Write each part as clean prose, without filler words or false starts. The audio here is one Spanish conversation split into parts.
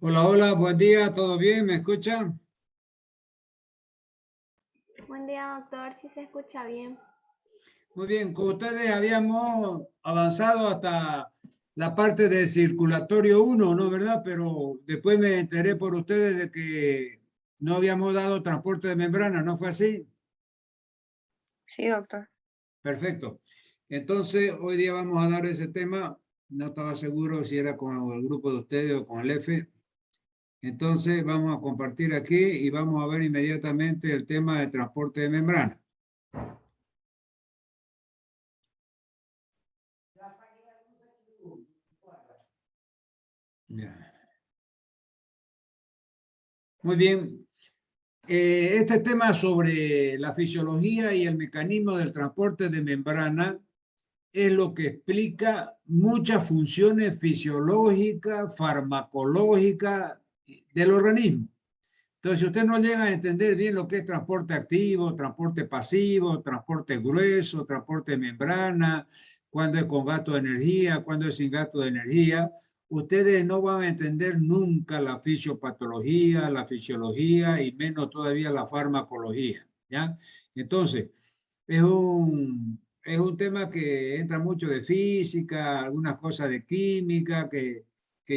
Hola, hola, buen día, ¿todo bien? ¿Me escuchan? Buen día, doctor. Sí se escucha bien. Muy bien, con ustedes habíamos avanzado hasta la parte del circulatorio 1, ¿no? ¿Verdad? Pero después me enteré por ustedes de que no habíamos dado transporte de membrana, ¿no fue así? Sí, doctor. Perfecto. Entonces, hoy día vamos a dar ese tema. No estaba seguro si era con el grupo de ustedes o con el F. Entonces, vamos a compartir aquí y vamos a ver inmediatamente el tema de transporte de membrana. Ya. Muy bien. Este tema sobre la fisiología y el mecanismo del transporte de membrana es lo que explica muchas funciones fisiológicas, farmacológicas del organismo. Entonces, si usted no llega a entender bien lo que es transporte activo, transporte pasivo, transporte grueso, transporte de membrana, cuándo es con gasto de energía, cuándo es sin gasto de energía, ustedes no van a entender nunca la fisiopatología, la fisiología y menos todavía la farmacología, ¿ya? Entonces, es un tema que entra mucho de física, algunas cosas de química, que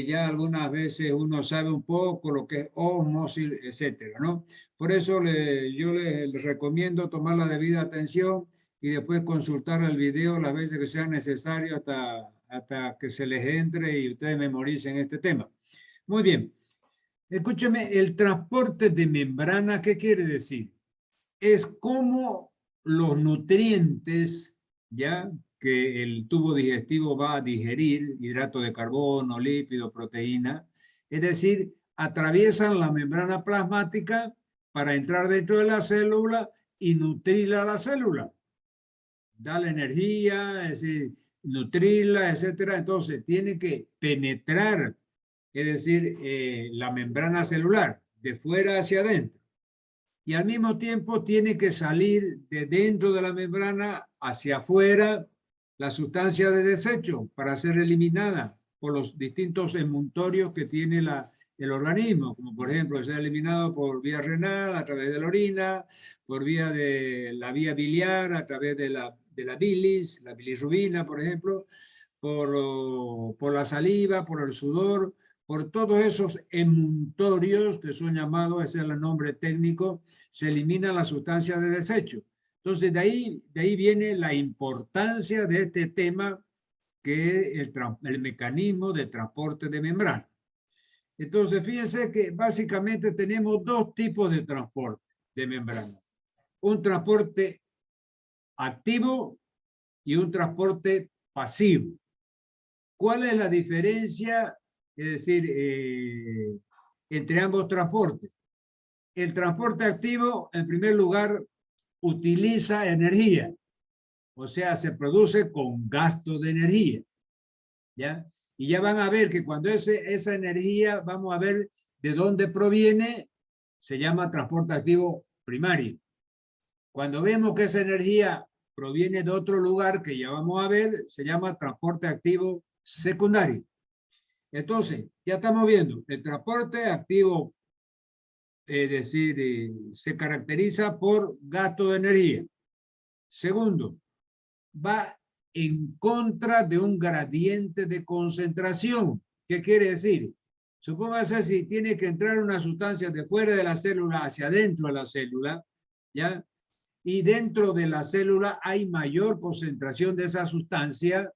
ya algunas veces uno sabe un poco lo que es ósmosis, etcétera, ¿no? Por eso yo les recomiendo tomar la debida atención y después consultar el video las veces que sea necesario hasta que se les entre y ustedes memoricen este tema. Muy bien. Escúcheme, el transporte de membrana, ¿qué quiere decir? Es como los nutrientes, ¿ya? Que el tubo digestivo va a digerir, hidrato de carbono, lípido, proteína, es decir, atraviesan la membrana plasmática para entrar dentro de la célula y nutrir a la célula. Darle energía, es decir, nutrirla, etcétera. Entonces, tiene que penetrar, es decir, la membrana celular, de fuera hacia adentro. Y al mismo tiempo tiene que salir de dentro de la membrana hacia afuera la sustancia de desecho para ser eliminada por los distintos emuntorios que tiene el organismo, como por ejemplo ser eliminado por vía renal, a través de la orina, por vía de la vía biliar, a través de la bilis, la bilirrubina, por ejemplo, por la saliva, por el sudor, por todos esos emuntorios que son llamados, ese es el nombre técnico, se elimina la sustancia de desecho. Entonces, de ahí viene la importancia de este tema, que es el mecanismo de transporte de membrana. Entonces, fíjense que básicamente tenemos dos tipos de transporte de membrana. Un transporte activo y un transporte pasivo. ¿Cuál es la diferencia, es decir, entre ambos transportes? El transporte activo, en primer lugar, utiliza energía, o sea, se produce con gasto de energía, ¿ya? Y ya van a ver que cuando esa energía, vamos a ver de dónde proviene, se llama transporte activo primario. Cuando vemos que esa energía proviene de otro lugar, que ya vamos a ver, se llama transporte activo secundario. Entonces, ya estamos viendo, el transporte activo, es decir, se caracteriza por gasto de energía. Segundo, va en contra de un gradiente de concentración. ¿Qué quiere decir? Supóngase si tiene que entrar una sustancia de fuera de la célula hacia adentro de la célula, ¿ya? Y dentro de la célula hay mayor concentración de esa sustancia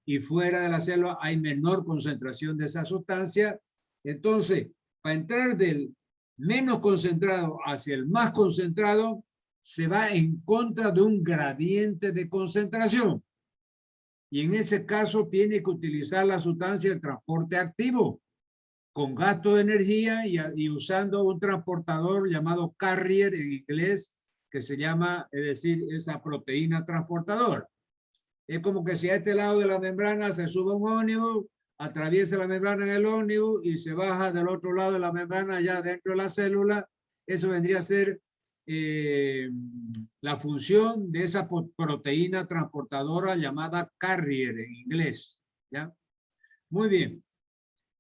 y fuera de la célula hay menor concentración de esa sustancia. Entonces, para entrar del menos concentrado hacia el más concentrado, se va en contra de un gradiente de concentración. Y en ese caso tiene que utilizar la sustancia del transporte activo, con gasto de energía y usando un transportador llamado carrier en inglés, que se llama, es decir, esa proteína transportadora. Es como que si a este lado de la membrana se sube un ómnibus, atraviesa la membrana en el ómnibus y se baja del otro lado de la membrana ya dentro de la célula. Eso vendría a ser la función de esa proteína transportadora llamada carrier en inglés. ¿Ya? Muy bien.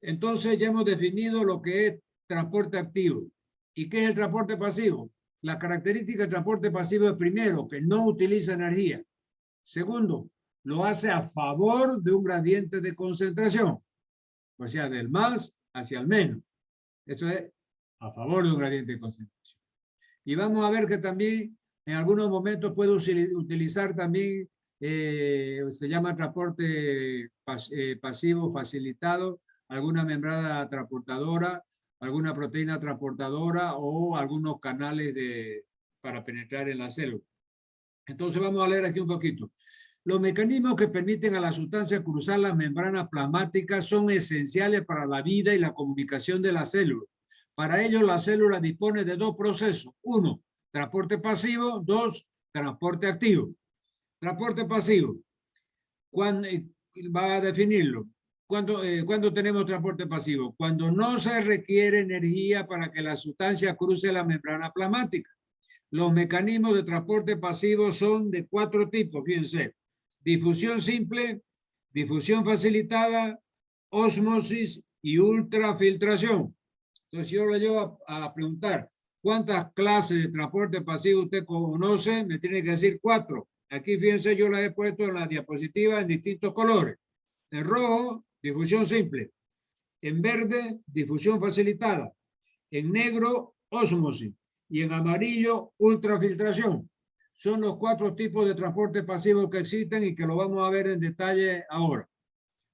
Entonces ya hemos definido lo que es transporte activo. ¿Y qué es el transporte pasivo? La característica del transporte pasivo es, primero, que no utiliza energía. Segundo, lo hace a favor de un gradiente de concentración. O sea, del más hacia el menos. Eso es a favor de un gradiente de concentración. Y vamos a ver que también en algunos momentos puede utilizar también, se llama transporte pasivo facilitado, alguna membrana transportadora, alguna proteína transportadora o algunos canales para penetrar en la célula. Entonces vamos a leer aquí un poquito. Los mecanismos que permiten a la sustancia cruzar las membranas plasmáticas son esenciales para la vida y la comunicación de la célula. Para ello, la célula dispone de dos procesos. Uno, transporte pasivo. Dos, transporte activo. Transporte pasivo. ¿Cuándo va a definirlo? ¿Cuándo tenemos transporte pasivo? Cuando no se requiere energía para que la sustancia cruce la membrana plasmática. Los mecanismos de transporte pasivo son de 4 tipos, fíjense. Difusión simple, difusión facilitada, ósmosis y ultrafiltración. Entonces yo le llevo a preguntar, ¿cuántas clases de transporte pasivo usted conoce? Me tiene que decir 4. Aquí fíjense, yo las he puesto en la diapositiva en distintos colores. En rojo, difusión simple. En verde, difusión facilitada. En negro, ósmosis. Y en amarillo, ultrafiltración. Son los 4 tipos de transporte pasivo que existen y que lo vamos a ver en detalle ahora.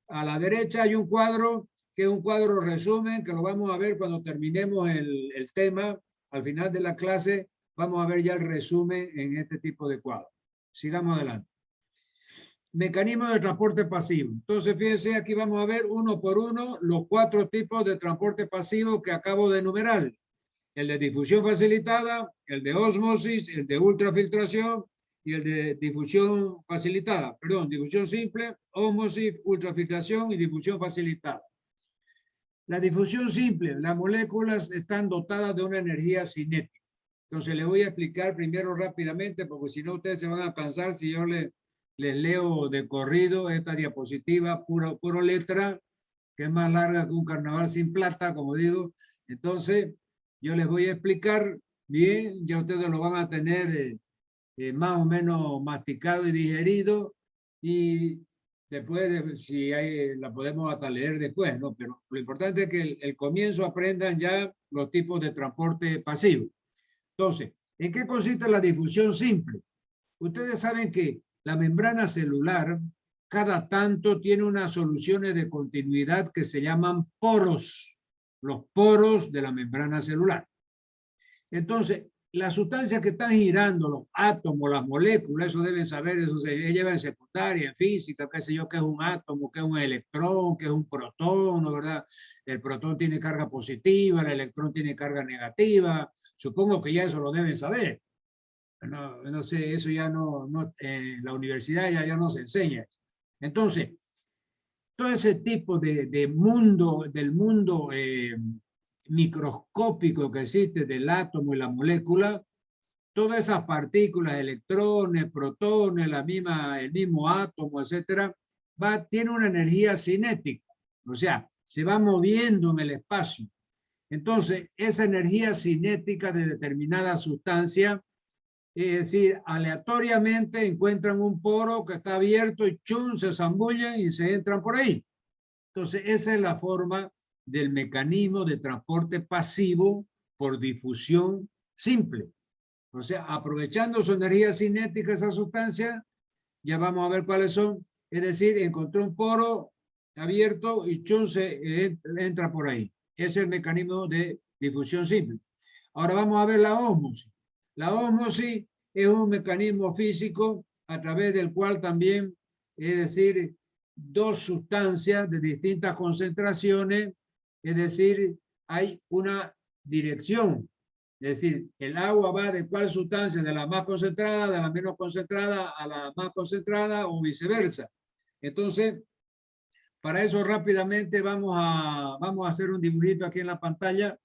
A la derecha hay un cuadro, que es un cuadro resumen, que lo vamos a ver cuando terminemos el tema. Al final de la clase vamos a ver ya el resumen en este tipo de cuadro. Sigamos adelante. Mecanismo de transporte pasivo. Entonces, fíjense, aquí vamos a ver uno por uno los 4 tipos de transporte pasivo que acabo de enumerar. El de difusión facilitada, el de ósmosis, el de ultrafiltración y el de difusión facilitada. Perdón, difusión simple, ósmosis, ultrafiltración y difusión facilitada. La difusión simple, las moléculas están dotadas de una energía cinética. Entonces, les voy a explicar primero rápidamente, porque si no ustedes se van a cansar si yo les leo de corrido esta diapositiva, puro letra, que es más larga que un carnaval sin plata, como digo. Entonces, yo les voy a explicar bien, ya ustedes lo van a tener más o menos masticado y digerido, y después, si hay, la podemos hasta leer después, ¿no? Pero lo importante es que el comienzo aprendan ya los tipos de transporte pasivo. Entonces, ¿en qué consiste la difusión simple? Ustedes saben que la membrana celular cada tanto tiene unas soluciones de continuidad que se llaman poros, los poros de la membrana celular. Entonces, las sustancias que están girando, los átomos, las moléculas, eso deben saber, eso se lleva en secundaria, en física, qué sé yo, qué es un átomo, qué es un electrón, qué es un protón, ¿no, verdad? El protón tiene carga positiva, el electrón tiene carga negativa, supongo que ya eso lo deben saber. No sé, eso ya en la universidad ya no se enseña. Entonces, todo ese tipo del mundo microscópico que existe del átomo y la molécula, todas esas partículas, electrones, protones, el mismo átomo, etcétera, tiene una energía cinética, o sea, se va moviendo en el espacio. Entonces, esa energía cinética de determinada sustancia, es decir, aleatoriamente encuentran un poro que está abierto y chun, se zambullen y se entran por ahí. Entonces, esa es la forma del mecanismo de transporte pasivo por difusión simple. O sea, aprovechando su energía cinética, esa sustancia, ya vamos a ver cuáles son. Es decir, encontró un poro abierto y chun, se entra por ahí. Ese es el mecanismo de difusión simple. Ahora vamos a ver la ósmosis. La ósmosis es un mecanismo físico a través del cual también, es decir, dos sustancias de distintas concentraciones, es decir, hay una dirección. Es decir, el agua va de cuál sustancia, de la más concentrada, de la menos concentrada a la más concentrada o viceversa. Entonces, para eso rápidamente vamos a hacer un dibujito aquí en la pantalla,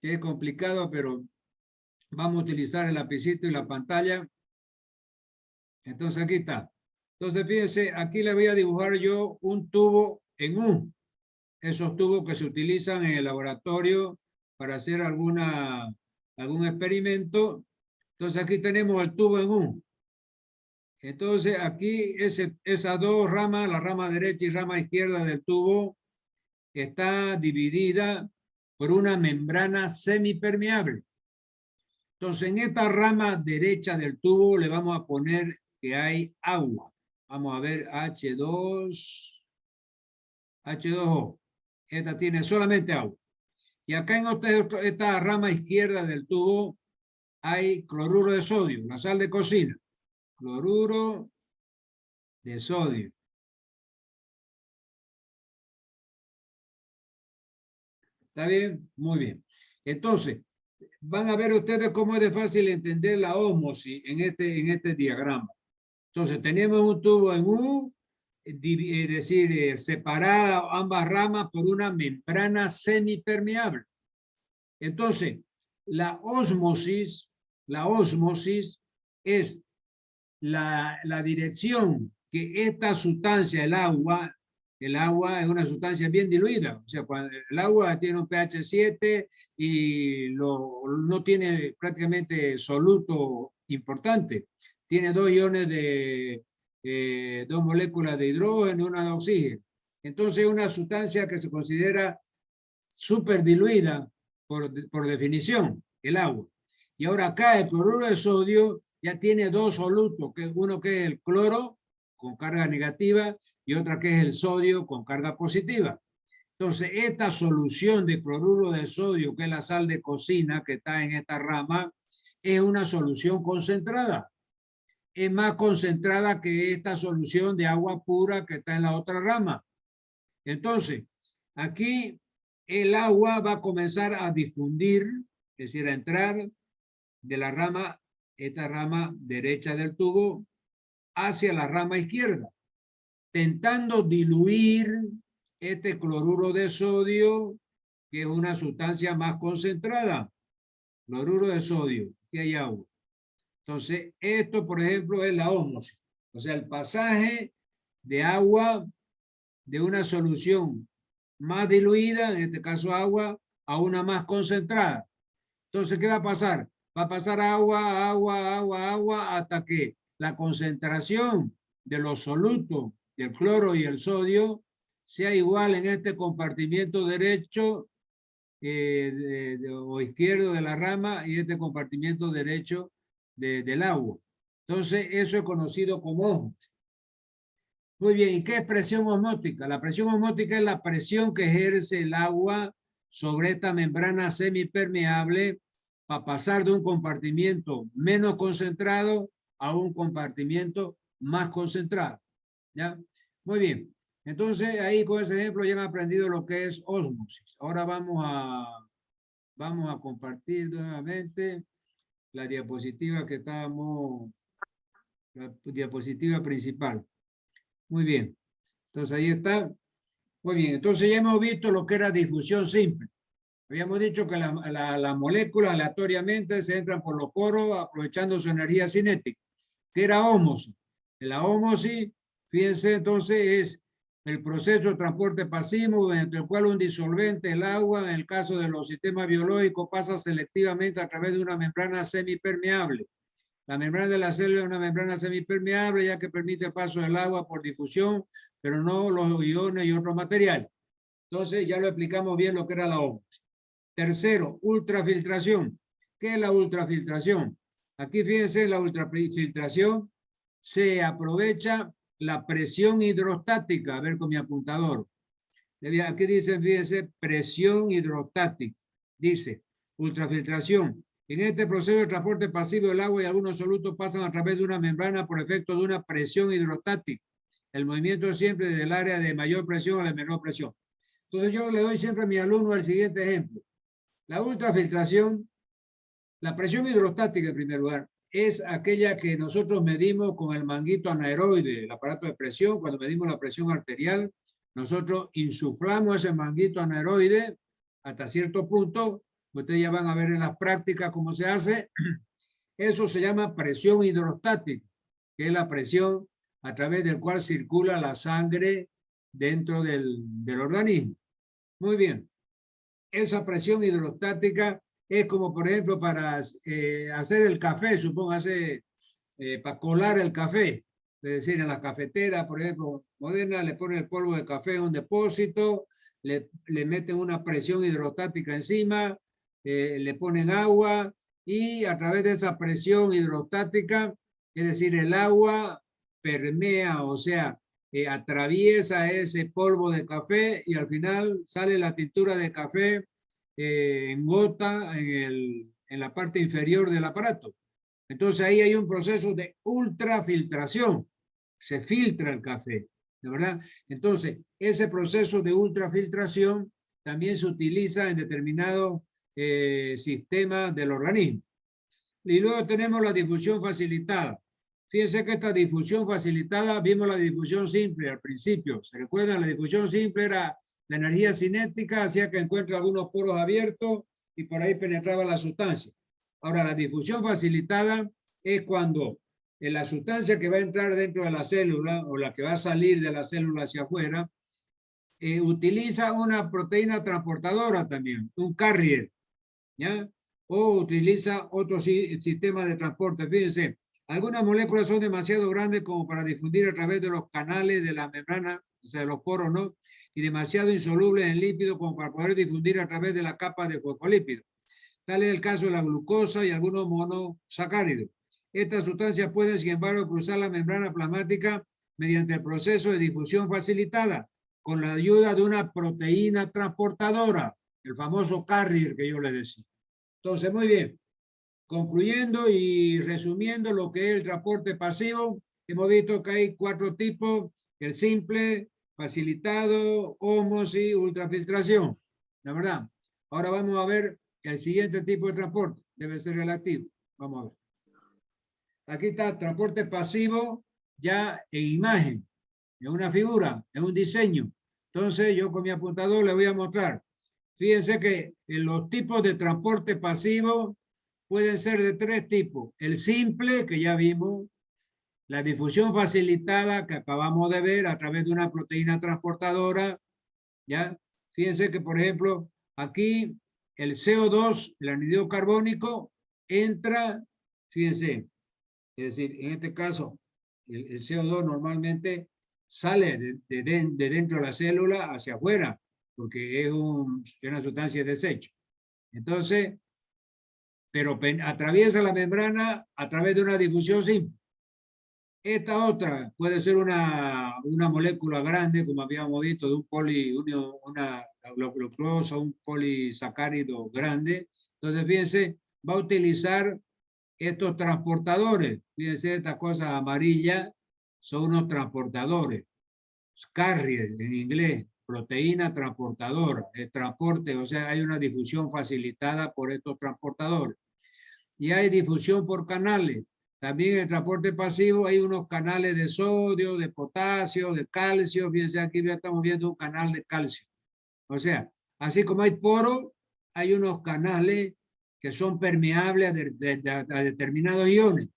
que es complicado, pero Vamos a utilizar el lapicito y la pantalla. Entonces aquí está. Entonces fíjense, aquí le voy a dibujar yo un tubo en U. Esos tubos que se utilizan en el laboratorio para hacer algún experimento. Entonces aquí tenemos el tubo en U. Entonces aquí esas dos ramas, la rama derecha y rama izquierda del tubo, está dividida por una membrana semipermeable. Entonces en esta rama derecha del tubo le vamos a poner que hay agua. Vamos a ver H2O. Esta tiene solamente agua. Y acá en esta rama izquierda del tubo hay cloruro de sodio, la sal de cocina. Cloruro de sodio. ¿Está bien? Muy bien. Entonces, van a ver ustedes cómo es de fácil entender la ósmosis en este diagrama. Entonces, tenemos un tubo en U, es decir, separada ambas ramas por una membrana semipermeable. Entonces, la ósmosis es la dirección que esta sustancia, el agua es una sustancia bien diluida. O sea, cuando el agua tiene un pH 7 y no tiene prácticamente soluto importante. Tiene 2 iones de 2 moléculas de hidrógeno y una de oxígeno. Entonces es una sustancia que se considera súper diluida por definición, el agua. Y ahora acá el cloruro de sodio ya tiene 2 solutos, que uno que es el cloro con carga negativa y otra que es el sodio con carga positiva. Entonces, esta solución de cloruro de sodio, que es la sal de cocina que está en esta rama, es una solución concentrada. Es más concentrada que esta solución de agua pura que está en la otra rama. Entonces, aquí el agua va a comenzar a difundir, es decir, a entrar de la rama, esta rama derecha del tubo, hacia la rama izquierda, tentando diluir este cloruro de sodio, que es una sustancia más concentrada. Cloruro de sodio, aquí hay agua. Entonces, esto, por ejemplo, es la ósmosis. O sea, el pasaje de agua de una solución más diluida, en este caso agua, a una más concentrada. Entonces, ¿qué va a pasar? Va a pasar agua, hasta que la concentración de los solutos del cloro y el sodio sea igual en este compartimiento derecho o izquierdo de la rama y este compartimiento derecho del agua. Entonces, eso es conocido como ósmosis. Muy bien, ¿y qué es presión osmótica? La presión osmótica es la presión que ejerce el agua sobre esta membrana semipermeable para pasar de un compartimiento menos concentrado a un compartimiento más concentrado. ¿Ya? Muy bien. Entonces, ahí con ese ejemplo ya han aprendido lo que es ósmosis. Ahora vamos a compartir nuevamente la diapositiva que estábamos, la diapositiva principal. Muy bien. Entonces, ahí está. Muy bien. Entonces, ya hemos visto lo que era difusión simple. Habíamos dicho que las moléculas aleatoriamente se entran por los poros aprovechando su energía cinética. ¿Qué era ósmosis? La ósmosis, fíjense, entonces es el proceso de transporte pasivo mediante el cual un disolvente, el agua, en el caso de los sistemas biológicos, pasa selectivamente a través de una membrana semipermeable. La membrana de la célula es una membrana semipermeable ya que permite el paso del agua por difusión, pero no los iones y otros materiales. Entonces ya lo explicamos bien lo que era la ósmosis. Tercero, ultrafiltración. ¿Qué es la ultrafiltración? Aquí fíjense, la ultrafiltración se aprovecha la presión hidrostática. A ver con mi apuntador. Aquí dice, fíjense, presión hidrostática. Dice, ultrafiltración. En este proceso de transporte pasivo, el agua y algunos solutos pasan a través de una membrana por efecto de una presión hidrostática. El movimiento es siempre desde el área de mayor presión a la menor presión. Entonces yo le doy siempre a mi alumno el siguiente ejemplo. La ultrafiltración, la presión hidrostática en primer lugar, es aquella que nosotros medimos con el manguito anaeroide, el aparato de presión. Cuando medimos la presión arterial, nosotros insuflamos ese manguito anaeroide hasta cierto punto ustedes ya van a ver en las prácticas cómo se hace. Eso se llama presión hidrostática, que es la presión a través del cual circula la sangre dentro del organismo. Muy bien. Esa presión hidrostática es como, por ejemplo, para hacer el café, supóngase, para colar el café. Es decir, en la cafetera, por ejemplo, moderna, le ponen el polvo de café en un depósito, le meten una presión hidrostática encima, le ponen agua y a través de esa presión hidrostática, es decir, el agua permea, o sea, atraviesa ese polvo de café y al final sale la tintura de café en gota en la parte inferior del aparato. Entonces ahí hay un proceso de ultrafiltración. Se filtra el café, ¿de verdad? Entonces, ese proceso de ultrafiltración también se utiliza en determinados sistemas del organismo. Y luego tenemos la difusión facilitada. Fíjense que esta difusión facilitada, vimos la difusión simple al principio. ¿Se recuerdan? La difusión simple era la energía cinética, hacía que encuentre algunos poros abiertos y por ahí penetraba la sustancia. Ahora, la difusión facilitada es cuando la sustancia que va a entrar dentro de la célula o la que va a salir de la célula hacia afuera, utiliza una proteína transportadora también, un carrier, ¿ya? O utiliza otro sistema de transporte. Fíjense, algunas moléculas son demasiado grandes como para difundir a través de los canales de la membrana, o sea, de los poros, ¿no? Y demasiado insolubles en lípido como para poder difundir a través de la capa de fosfolípidos. Tal es el caso de la glucosa y algunos monosacáridos. Estas sustancias pueden, sin embargo, cruzar la membrana plasmática mediante el proceso de difusión facilitada, con la ayuda de una proteína transportadora, el famoso carrier que yo les decía. Entonces, muy bien. Concluyendo y resumiendo lo que es el transporte pasivo, hemos visto que hay 4 tipos: el simple, facilitado, ósmosis, ultrafiltración. La verdad. Ahora vamos a ver el siguiente tipo de transporte. Debe ser relativo. Vamos a ver. Aquí está transporte pasivo ya en imagen, en una figura, en un diseño. Entonces yo con mi apuntador le voy a mostrar. Fíjense que en los tipos de transporte pasivo pueden ser de 3 tipos. El simple, que ya vimos, la difusión facilitada, que acabamos de ver a través de una proteína transportadora, ¿ya? Fíjense que, por ejemplo, aquí el CO2, el anhídrido carbónico, entra, fíjense, es decir, en este caso, el CO2 normalmente sale de dentro de la célula hacia afuera, porque es una sustancia de desecho. Entonces, pero atraviesa la membrana a través de una difusión simple. Esta otra puede ser una molécula grande, como habíamos visto, de una glucosa, un polisacárido grande. Entonces, fíjense, va a utilizar estos transportadores. Fíjense, estas cosas amarillas son unos transportadores. Carrier en inglés, proteína transportadora, el transporte, o sea, hay una difusión facilitada por estos transportadores. Y hay difusión por canales. También en el transporte pasivo hay unos canales de sodio, de potasio, de calcio. Fíjense, aquí ya estamos viendo un canal de calcio. O sea, así como hay poros, hay unos canales que son permeables a determinados iones.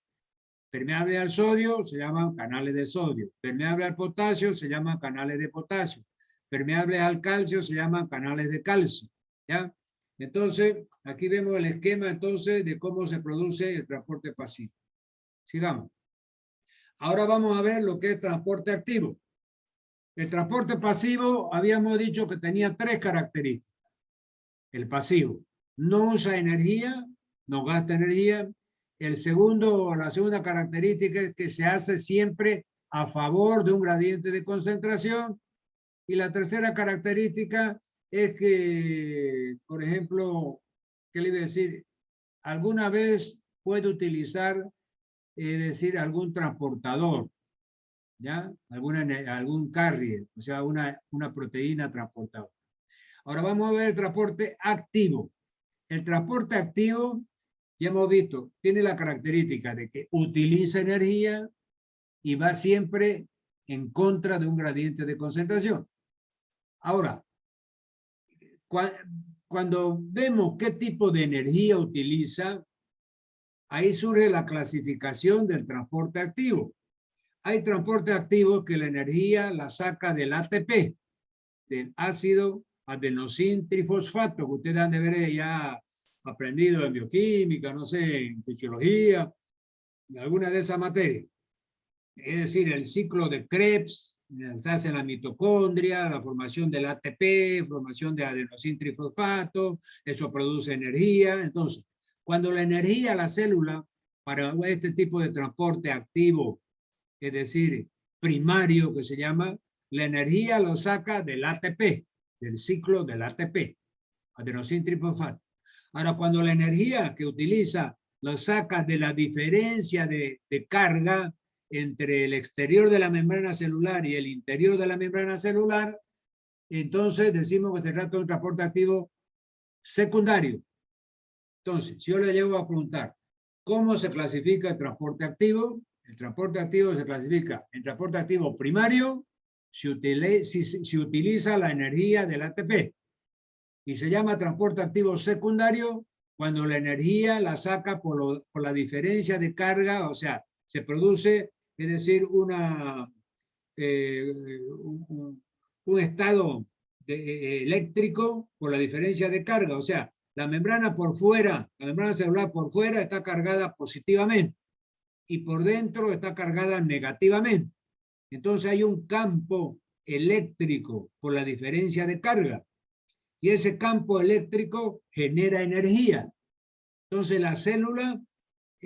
Permeables al sodio se llaman canales de sodio. Permeables al potasio se llaman canales de potasio. Permeables al calcio se llaman canales de calcio. ¿Ya? Entonces, aquí vemos el esquema entonces de cómo se produce el transporte pasivo. Sigamos. Ahora vamos a ver lo que es transporte activo. El transporte pasivo habíamos dicho que tenía 3 características. El pasivo no usa energía, no gasta energía. La segunda característica es que se hace siempre a favor de un gradiente de concentración. Y la tercera característica es que, por ejemplo, ¿qué le iba a decir? Alguna vez puede utilizar, decir, algún transportador, ¿ya? Algún carrier, o sea, una proteína transportadora. Ahora vamos a ver el transporte activo. El transporte activo, ya hemos visto, tiene la característica de que utiliza energía y va siempre en contra de un gradiente de concentración. Ahora, cuando vemos qué tipo de energía utiliza, ahí surge la clasificación del transporte activo. Hay transporte activo que la energía la saca del ATP, del ácido adenosín trifosfato, que ustedes han de ver ya aprendido en bioquímica, no sé, en fisiología, en alguna de esas materias. Es decir, el ciclo de Krebs, se hace en la mitocondria, la formación del ATP, formación de adenosín trifosfato, eso produce energía. Entonces, cuando la energía a la célula, para este tipo de transporte activo, es decir, primario que se llama, la energía lo saca del ATP, del ciclo del ATP, adenosín trifosfato. Ahora, cuando la energía que utiliza lo saca de la diferencia de carga entre el exterior de la membrana celular y el interior de la membrana celular, entonces decimos que se trata de un transporte activo secundario. Entonces, si yo le llego a preguntar, ¿cómo se clasifica el transporte activo? El transporte activo se clasifica en transporte activo primario si utiliza la energía del ATP. Y se llama transporte activo secundario cuando la energía la saca por la diferencia de carga, o sea, se produce, es decir, un estado eléctrico por la diferencia de carga, o sea, la membrana por fuera, la membrana celular por fuera está cargada positivamente y por dentro está cargada negativamente. Entonces hay un campo eléctrico por la diferencia de carga y ese campo eléctrico genera energía. Entonces la célula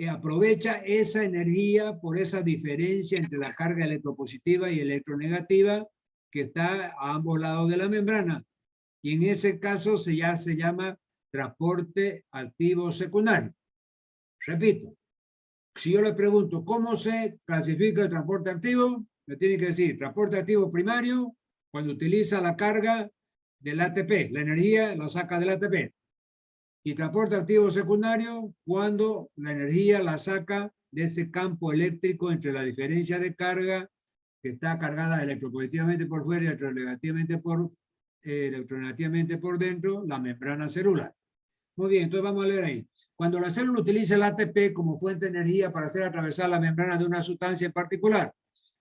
aprovecha esa energía por esa diferencia entre la carga electropositiva y electronegativa que está a ambos lados de la membrana. Y en ese caso ya se llama transporte activo secundario. Repito, si yo le pregunto cómo se clasifica el transporte activo, me tiene que decir transporte activo primario cuando utiliza la carga del ATP, la energía la saca del ATP. Y transporte activo secundario cuando la energía la saca de ese campo eléctrico entre la diferencia de carga que está cargada electropositivamente por fuera y electronegativamente por dentro, la membrana celular. Muy bien, entonces vamos a leer ahí. Cuando la célula utiliza el ATP como fuente de energía para hacer atravesar la membrana de una sustancia en particular,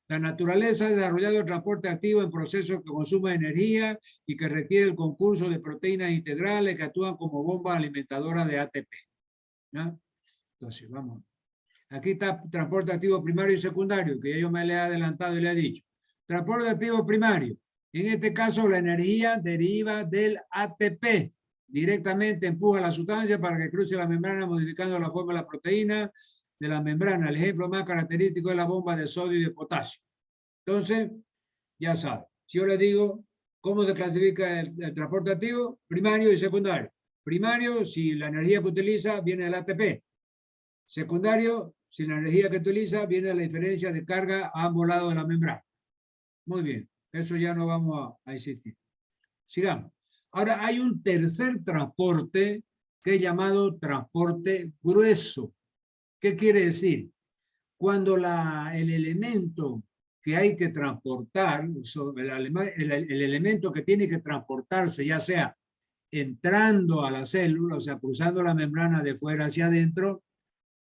la naturaleza ha desarrollado el transporte activo en procesos que consumen energía y que requiere el concurso de proteínas integrales que actúan como bombas alimentadoras de ATP. ¿No? Entonces, vamos. Aquí está transporte activo primario y secundario, que yo me le he adelantado y le he dicho. Transporte activo primario. En este caso, la energía deriva del ATP. Directamente empuja la sustancia para que cruce la membrana modificando la forma de la proteína de la membrana. El ejemplo más característico es la bomba de sodio y de potasio. Entonces, ya sabe. Si yo le digo cómo se clasifica el transporte activo, primario y secundario. Primario, si la energía que utiliza viene del ATP. Secundario, si la energía que utiliza viene de la diferencia de carga a ambos lados de la membrana. Muy bien, eso ya no vamos a insistir. Sigamos. Ahora hay un tercer transporte que es llamado transporte grueso. ¿Qué quiere decir? Cuando el elemento que hay que transportar, el elemento que tiene que transportarse, ya sea entrando a la célula, o sea, cruzando la membrana de fuera hacia adentro,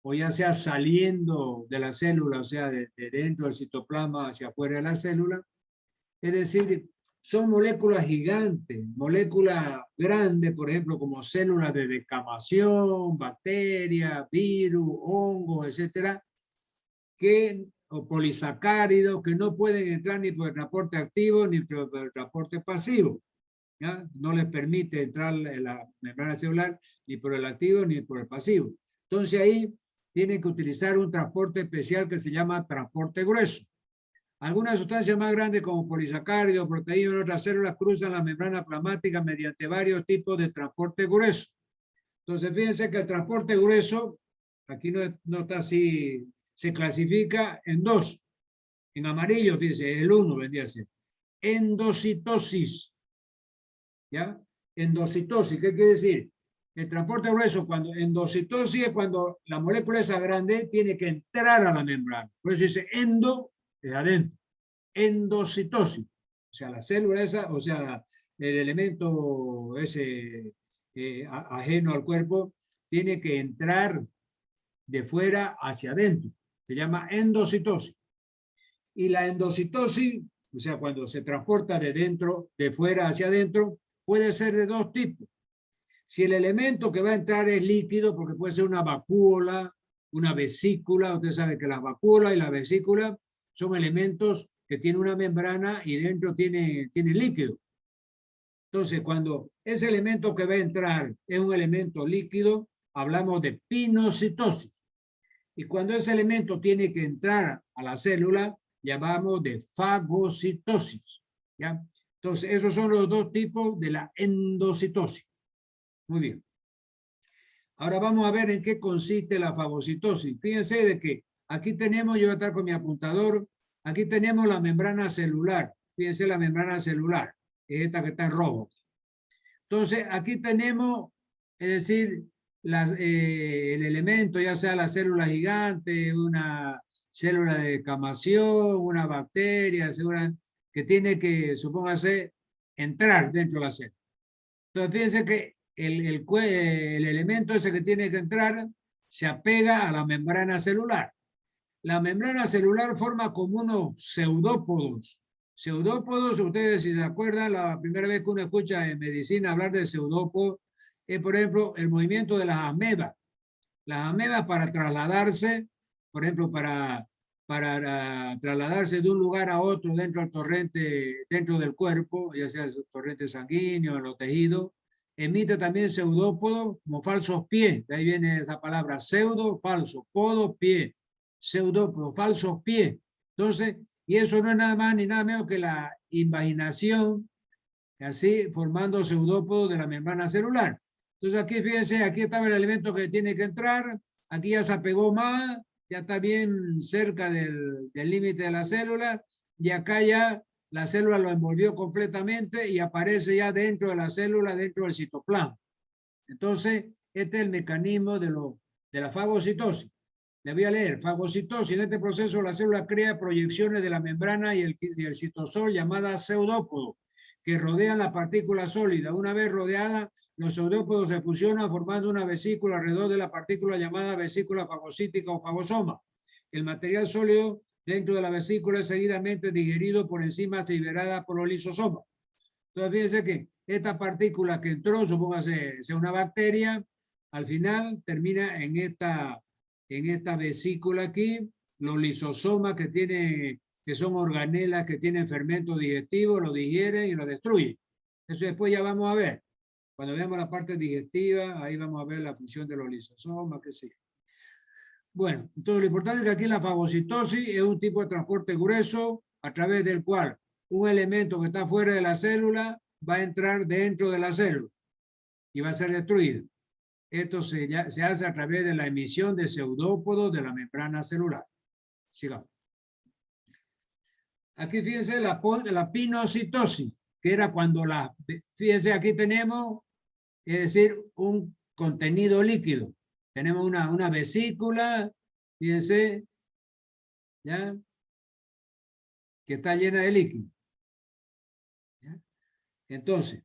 o ya sea saliendo de la célula, o sea, de dentro del citoplasma hacia afuera de la célula. Es decir, son moléculas gigantes, moléculas grandes, por ejemplo, como células de descamación, bacterias, virus, hongos, etcétera, o polisacáridos que no pueden entrar ni por el transporte activo ni por el transporte pasivo. ¿Ya? No les permite entrar en la membrana celular ni por el activo ni por el pasivo. Entonces ahí tienen que utilizar un transporte especial que se llama transporte grueso. Algunas sustancias más grandes como polisacáridos, proteínas en otras células cruzan la membrana plasmática mediante varios tipos de transporte grueso. Entonces fíjense que el transporte grueso, aquí no está así, se clasifica en dos. En amarillo, fíjense, el 1 vendría a ser. Endocitosis. ¿Ya? Endocitosis, ¿qué quiere decir? El transporte grueso, cuando endocitosis es cuando la molécula esa grande tiene que entrar a la membrana. Por eso dice endo, es adentro. Endocitosis. O sea, la célula esa, o sea, el elemento ese ajeno al cuerpo, tiene que entrar de fuera hacia adentro. Se llama endocitosis. Y la endocitosis, o sea, cuando se transporta de fuera hacia adentro, puede ser de dos tipos. Si el elemento que va a entrar es líquido, porque puede ser una vacúola, una vesícula, usted sabe que la vacúola y la vesícula son elementos que tienen una membrana y dentro tiene líquido. Entonces, cuando ese elemento que va a entrar es un elemento líquido, hablamos de pinocitosis. Y cuando ese elemento tiene que entrar a la célula, llamamos de fagocitosis. ¿Ya? Entonces, esos son los dos tipos de la endocitosis. Muy bien. Ahora vamos a ver en qué consiste la fagocitosis. Fíjense de que aquí tenemos, yo voy a estar con mi apuntador, aquí tenemos la membrana celular. Fíjense la membrana celular, es esta que está en rojo. Entonces, aquí tenemos, es decir, el elemento, ya sea la célula gigante, una célula de camación, una bacteria, que tiene que, supóngase, entrar dentro de la célula. Entonces, fíjense que el elemento ese que tiene que entrar se apega a la membrana celular. La membrana celular forma como unos pseudópodos. Pseudópodos, ustedes si se acuerdan, la primera vez que uno escucha en medicina hablar de pseudópodos es, por ejemplo, el movimiento de las amebas. Las amebas para trasladarse, por ejemplo, para trasladarse de un lugar a otro dentro del torrente, dentro del cuerpo, ya sea el torrente sanguíneo, en los tejidos, emite también pseudópodos como falsos pies. De ahí viene esa palabra pseudo, falso, podo, pie. Pseudópodos, falsos pies. Entonces, y eso no es nada más ni nada menos que la invaginación, así formando pseudópodos de la membrana celular. Entonces aquí fíjense, aquí estaba el elemento que tiene que entrar, aquí ya se apegó más, ya está bien cerca del límite de la célula, y acá ya la célula lo envolvió completamente y aparece ya dentro de la célula, dentro del citoplasma. Entonces, este es el mecanismo de la fagocitosis. Le voy a leer. Fagocitosis. En este proceso la célula crea proyecciones de la membrana y el citosol llamadas pseudópodos que rodean la partícula sólida. Una vez rodeada, los pseudópodos se fusionan formando una vesícula alrededor de la partícula llamada vesícula fagocítica o fagosoma. El material sólido dentro de la vesícula es seguidamente digerido por enzimas liberadas por los lisosomas. Entonces, fíjense que esta partícula que entró, supóngase sea una bacteria, al final termina en esta vesícula aquí, los lisosomas que son organelas que tienen fermento digestivo, lo digieren y lo destruyen. Eso después ya vamos a ver. Cuando veamos la parte digestiva, ahí vamos a ver la función de los lisosomas, qué sé yo. Bueno, entonces lo importante es que aquí la fagocitosis es un tipo de transporte grueso a través del cual un elemento que está fuera de la célula va a entrar dentro de la célula y va a ser destruido. Esto se hace a través de la emisión de pseudópodos de la membrana celular. Sigamos. Aquí fíjense la pinocitosis, que era cuando fíjense aquí tenemos, es decir, un contenido líquido. Tenemos una vesícula, fíjense, ¿ya? Que está llena de líquido. ¿Ya? Entonces,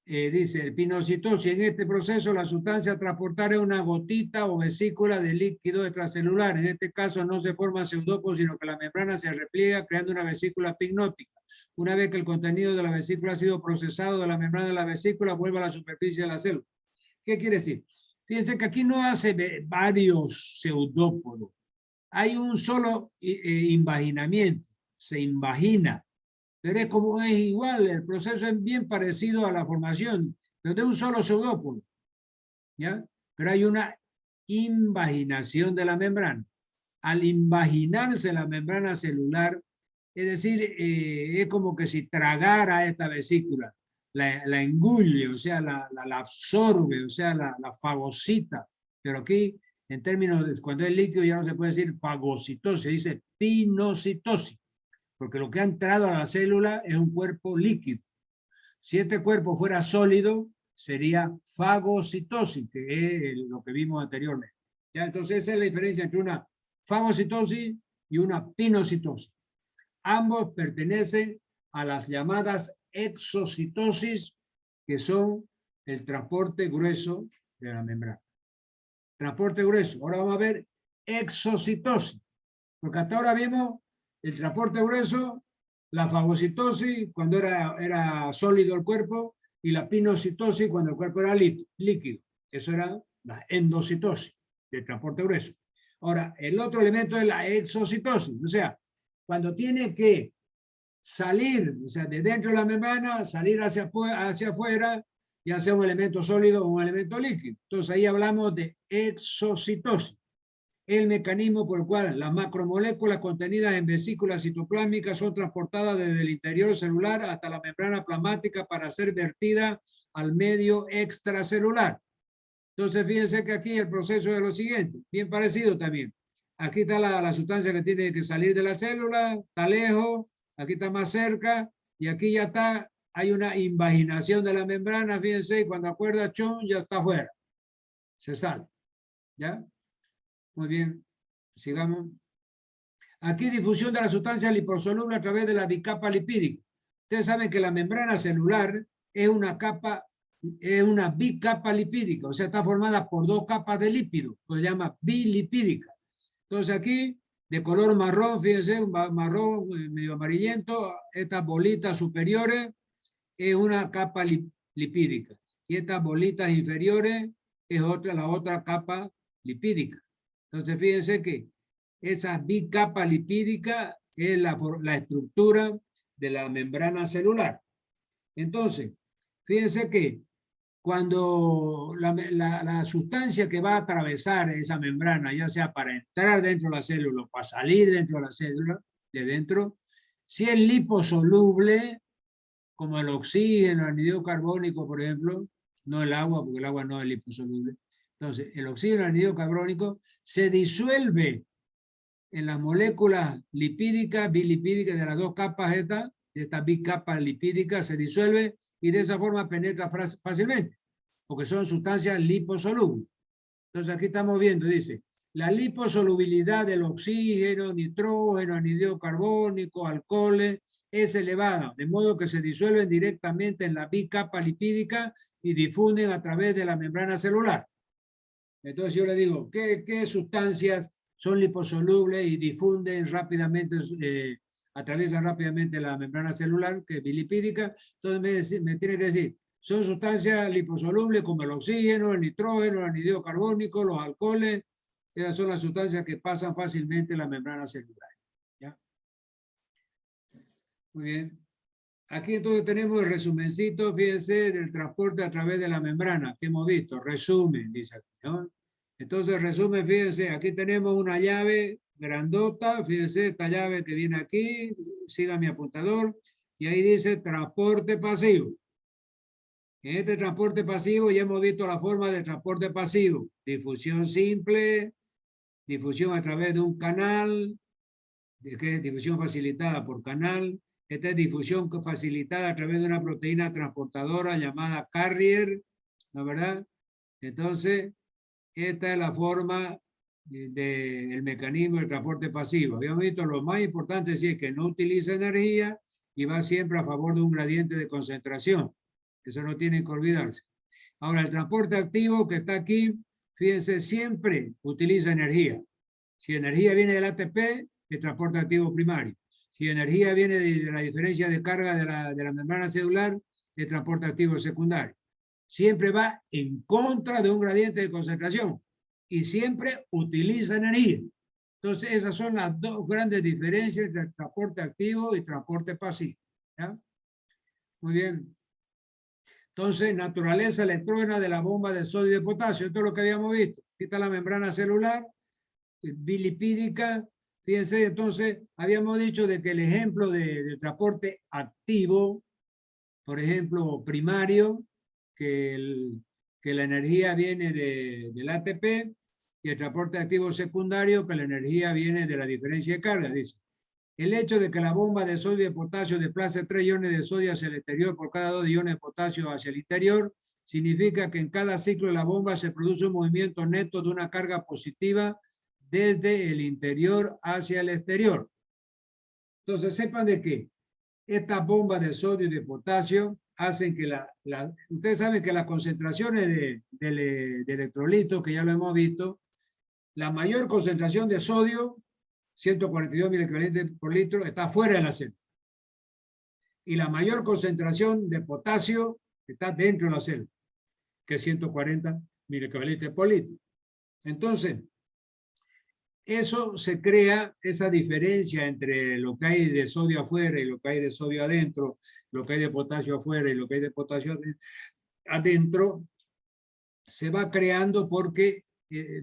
dice el pinocitosis, en este proceso la sustancia a transportar es una gotita o vesícula de líquido extracelular. En este caso no se forma pseudópodo, sino que la membrana se repliega creando una vesícula pignótica. Una vez que el contenido de la vesícula ha sido procesado de la membrana de la vesícula, vuelve a la superficie de la célula. ¿Qué quiere decir? Fíjense que aquí no hace varios pseudópodos. Hay un solo invaginamiento, se invagina. Pero es igual, el proceso es bien parecido a la formación, pero de un solo pseudópodo, ¿ya? Pero hay una invaginación de la membrana. Al invaginarse la membrana celular, es decir, es como que si tragara esta vesícula, la engulle, o sea, la absorbe, o sea, la fagocita. Pero aquí, en términos de cuando es líquido, ya no se puede decir fagocitosis, se dice pinocitosis. Porque lo que ha entrado a la célula es un cuerpo líquido. Si este cuerpo fuera sólido, sería fagocitosis, que es lo que vimos anteriormente. ¿Ya? Entonces esa es la diferencia entre una fagocitosis y una pinocitosis. Ambos pertenecen a las llamadas exocitosis, que son el transporte grueso de la membrana. Transporte grueso. Ahora vamos a ver exocitosis. Porque hasta ahora vimos el transporte grueso, la fagocitosis cuando era sólido el cuerpo y la pinocitosis cuando el cuerpo era líquido. Eso era la endocitosis del transporte grueso. Ahora, el otro elemento es la exocitosis. O sea, cuando tiene que salir, o sea, de dentro de la membrana, salir hacia afuera, ya sea un elemento sólido o un elemento líquido. Entonces ahí hablamos de exocitosis, el mecanismo por el cual las macromoléculas contenidas en vesículas citoplásmicas son transportadas desde el interior celular hasta la membrana plasmática para ser vertida al medio extracelular. Entonces fíjense que aquí el proceso es lo siguiente, bien parecido también. Aquí está la sustancia que tiene que salir de la célula, está lejos, aquí está más cerca, y aquí ya está, hay una invaginación de la membrana, fíjense, y cuando acuerda chon, ya está afuera, se sale, ¿ya? Muy bien, sigamos. Aquí difusión de la sustancia liposoluble a través de la bicapa lipídica. Ustedes saben que la membrana celular es una bicapa lipídica, o sea, está formada por dos capas de lípido, se llama bilipídica. Entonces aquí, de color marrón, fíjense, un marrón medio amarillento, estas bolitas superiores es una capa lipídica y estas bolitas inferiores es la otra capa lipídica. Entonces fíjense que esa bicapa lipídica es la estructura de la membrana celular. Entonces, fíjense que cuando la sustancia que va a atravesar esa membrana, ya sea para entrar dentro de la célula o para salir dentro de la célula, de dentro, si es liposoluble, como el oxígeno, el anhídrido carbónico, por ejemplo, no el agua, porque el agua no es liposoluble. Entonces, el oxígeno, el anhídrido carbónico, se disuelve en las moléculas lipídicas, bilipídicas de las dos capas de esta bicapa lipídica, se disuelve y de esa forma penetra fácilmente, porque son sustancias liposolubles. Entonces aquí estamos viendo, dice, la liposolubilidad del oxígeno, nitrógeno, anhídrido carbónico, alcoholes, es elevada, de modo que se disuelven directamente en la bicapa lipídica y difunden a través de la membrana celular. Entonces yo le digo, ¿qué sustancias son liposolubles y difunden rápidamente, atraviesan rápidamente la membrana celular, que es bilipídica? Entonces me tiene que decir, son sustancias liposolubles como el oxígeno, el nitrógeno, el anhídrido carbónico, los alcoholes. Esas son las sustancias que pasan fácilmente la membrana celular. ¿Ya? Muy bien. Aquí entonces tenemos el resumencito, fíjense, del transporte a través de la membrana que hemos visto. Resumen, dice aquí, ¿no? Entonces, resumen, fíjense, aquí tenemos una llave grandota, fíjense, esta llave que viene aquí, siga mi apuntador, y ahí dice transporte pasivo. En este transporte pasivo ya hemos visto la forma de transporte pasivo. Difusión simple, difusión a través de un canal, que es difusión facilitada por canal. Esta es difusión facilitada a través de una proteína transportadora llamada carrier, ¿no es verdad? Entonces, esta es la forma del mecanismo del transporte pasivo. Habíamos visto lo más importante sí es que no utiliza energía y va siempre a favor de un gradiente de concentración. Eso no tiene que olvidarse. Ahora, el transporte activo que está aquí, fíjense, siempre utiliza energía. Si energía viene del ATP, el transporte activo primario. Si energía viene de la diferencia de carga de la membrana celular, el transporte activo secundario. Siempre va en contra de un gradiente de concentración y siempre utiliza energía. Entonces, esas son las dos grandes diferencias entre transporte activo y transporte pasivo. ¿Ya? Muy bien. Entonces, naturaleza electrógena de la bomba de sodio y de potasio. Esto es lo que habíamos visto. Aquí está la membrana celular, bilipídica. Fíjense, entonces, habíamos dicho de que el ejemplo de transporte activo, por ejemplo, primario, que la energía viene del ATP, y el transporte activo secundario, que la energía viene de la diferencia de carga, dice. El hecho de que la bomba de sodio y de potasio desplace 3 iones de sodio hacia el exterior por cada 2 iones de potasio hacia el interior, significa que en cada ciclo de la bomba se produce un movimiento neto de una carga positiva desde el interior hacia el exterior. Entonces sepan de que estas bombas de sodio y de potasio hacen que ustedes saben que las concentraciones de electrolitos, que ya lo hemos visto, la mayor concentración de sodio, 142 miliequivalentes por litro, está fuera de la célula. Y la mayor concentración de potasio está dentro de la célula, que es 140 miliequivalentes por litro. Entonces, eso se crea, esa diferencia entre lo que hay de sodio afuera y lo que hay de sodio adentro, lo que hay de potasio afuera y lo que hay de potasio adentro, se va creando porque,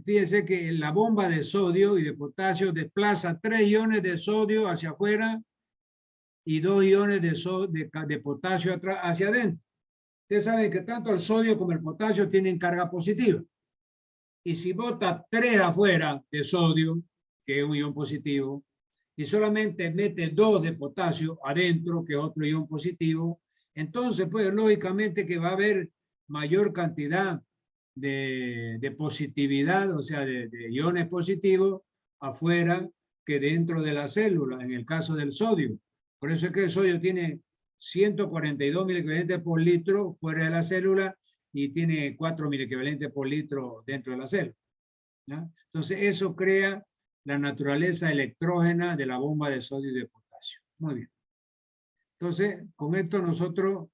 fíjense que la bomba de sodio y de potasio desplaza 3 iones de sodio hacia afuera y 2 iones de potasio hacia adentro. Ustedes saben que tanto el sodio como el potasio tienen carga positiva. Y si bota 3 afuera de sodio, que es un ion positivo, y solamente mete 2 de potasio adentro, que es otro ion positivo, entonces, pues, lógicamente que va a haber mayor cantidad de positividad, o sea, de iones positivos afuera que dentro de la célula, en el caso del sodio. Por eso es que el sodio tiene 142 miliequivalentes por litro fuera de la célula y tiene 4 miliequivalentes por litro dentro de la célula, ¿no? Entonces, eso crea la naturaleza electrógena de la bomba de sodio y de potasio. Muy bien. Entonces, con esto nosotros